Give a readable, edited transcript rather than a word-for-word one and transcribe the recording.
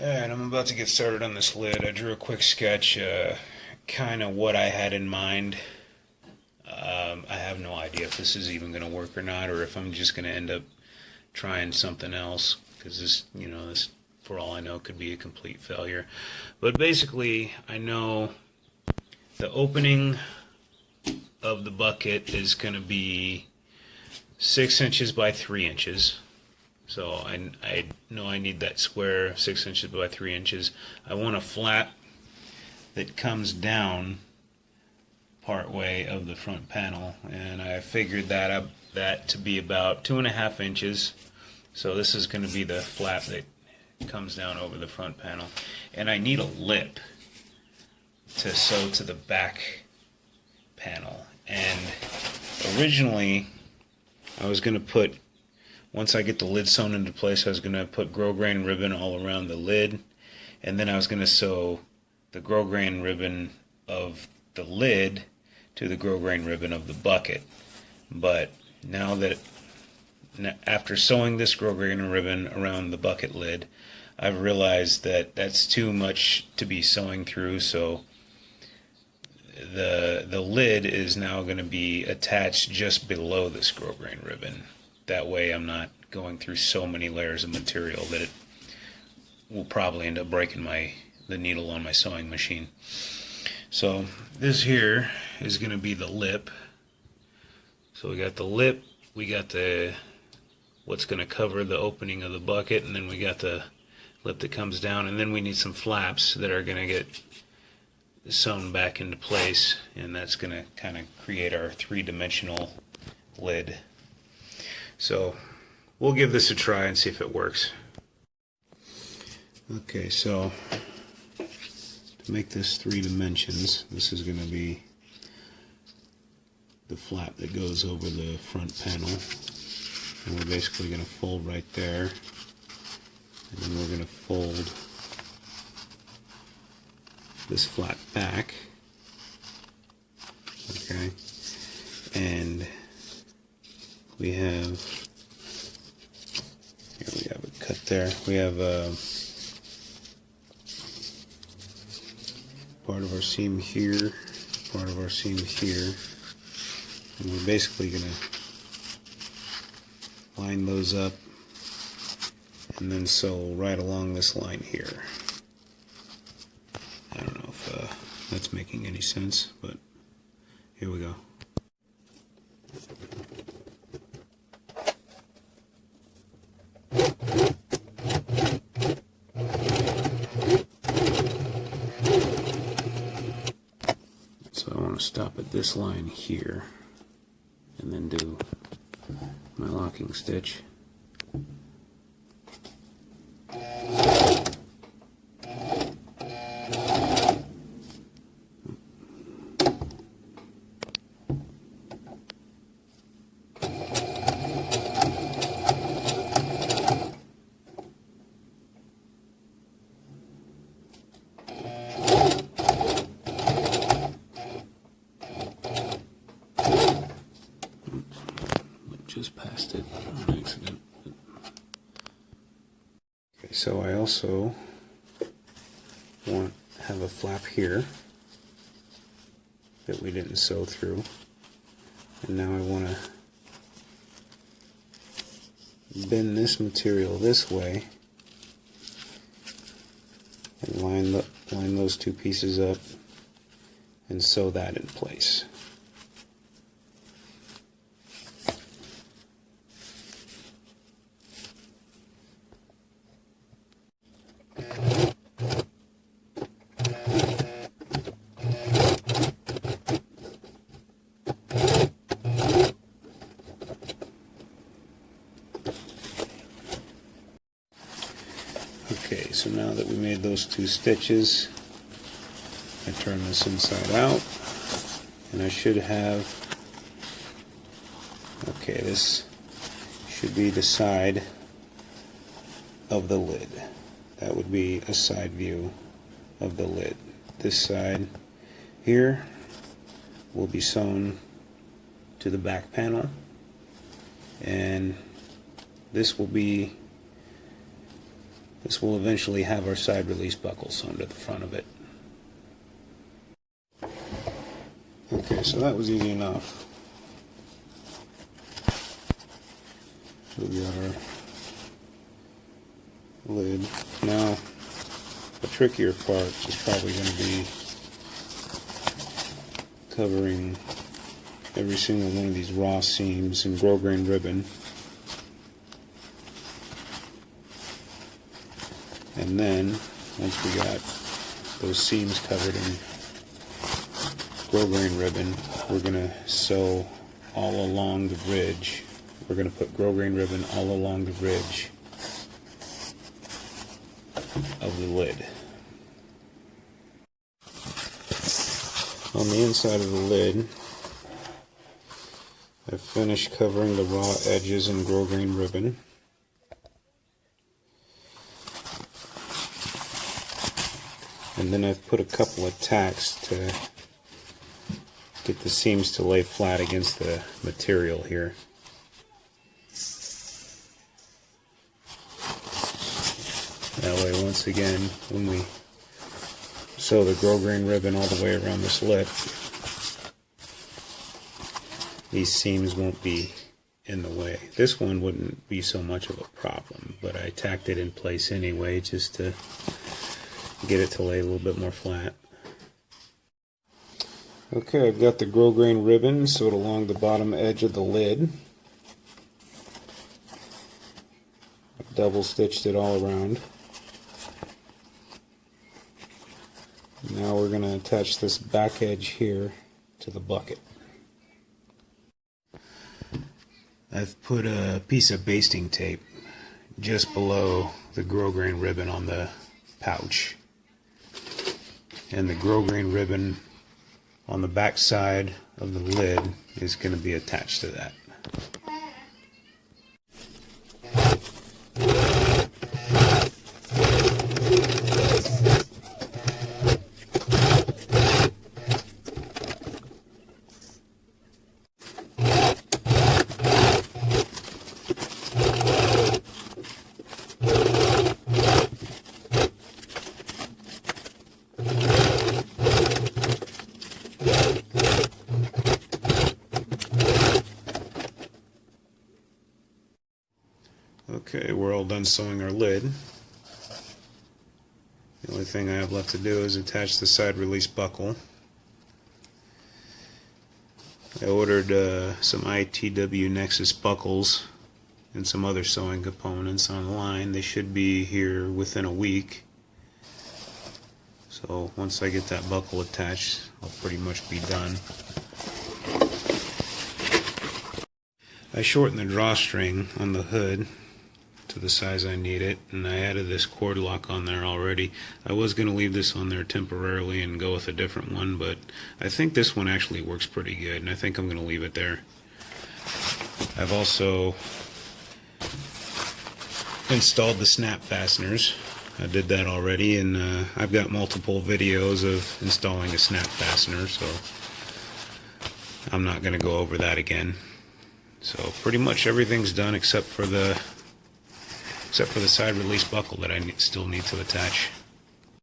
Alright, I'm about to get started on this lid. I drew a quick sketch, kind of what I had in mind. I have no idea if this is even going to work or not, or if I'm just going to end up trying something else, because this, for all I know, could be a complete failure. But basically, I know the opening of the bucket is going to be 6 inches by 3 inches. So I know I need that square 6 inches by 3 inches. I want a flap that comes down part way of the front panel, and I figured that to be about 2.5 inches. So this is going to be the flap that comes down over the front panel, and I need a lip to sew to the back panel. And originally I was going to put, once I get the lid sewn into place, I was going to put grosgrain ribbon all around the lid, and then I was going to sew the grosgrain ribbon of the lid to the grosgrain ribbon of the bucket. But now that, after sewing this grosgrain ribbon around the bucket lid, I've realized that that's too much to be sewing through, so the lid is now going to be attached just below this grosgrain ribbon. That way I'm not going through so many layers of material that it will probably end up breaking the needle on my sewing machine. So this here is going to be the lip. So we got the lip, we got what's going to cover the opening of the bucket, and then we got the lip that comes down, and then we need some flaps that are going to get sewn back into place, and that's going to kind of create our three-dimensional lid. So we'll give this a try and see if it works. Okay, so to make this 3 dimensions, this is going to be the flap that goes over the front panel, and we're basically going to fold right there, and then we're going to fold this flap back. Okay, and we have, here we have a cut there. We have part of our seam here, part of our seam here, and we're basically going to line those up and then sew right along this line here. I don't know if that's making any sense, but here we go. So I want to stop at this line here and then do my locking stitch. Just passed it on accident. Okay, so I also have a flap here that we didn't sew through, and now I want to bend this material this way and line those two pieces up and sew that in place. Okay, so now that we made those 2 stitches, I turn this inside out, and I should have, okay, this should be the side of the lid. That would be a side view of the lid. This side here will be sewn to the back panel, and this will be This will eventually have our side release buckle sewn to the front of it. Okay, so that was easy enough. So we got our lid. Now, the trickier part is probably going to be covering every single one of these raw seams in grosgrain ribbon. And then, once we got those seams covered in grosgrain ribbon, we're going to sew all along the ridge. We're going to put grosgrain ribbon all along the ridge of the lid. On the inside of the lid, I've finished covering the raw edges in grosgrain ribbon. And then I've put a couple of tacks to get the seams to lay flat against the material here. That way, once again, when we sew the grosgrain ribbon all the way around this lip, these seams won't be in the way. This one wouldn't be so much of a problem, but I tacked it in place anyway just to get it to lay a little bit more flat. Okay, I've got the grosgrain ribbon sewed along the bottom edge of the lid. I've double stitched it all around. Now we're going to attach this back edge here to the bucket. I've put a piece of basting tape just below the grosgrain ribbon on the pouch. And the grosgrain ribbon on the back side of the lid is going to be attached to that. Okay, we're all done sewing our lid. The only thing I have left to do is attach the side release buckle. I ordered some ITW Nexus buckles and some other sewing components online. They should be here within a week. So once I get that buckle attached, I'll pretty much be done. I shortened the drawstring on the hood to the size I need it, and I added this cord lock on there already. I was going to leave this on there temporarily and go with a different one, but I think this one actually works pretty good, and I think I'm going to leave it there. I've also installed the snap fasteners. I did that already, and I've got multiple videos of installing a snap fastener, so I'm not going to go over that again. So pretty much everything's done except for the side release buckle that I still need to attach.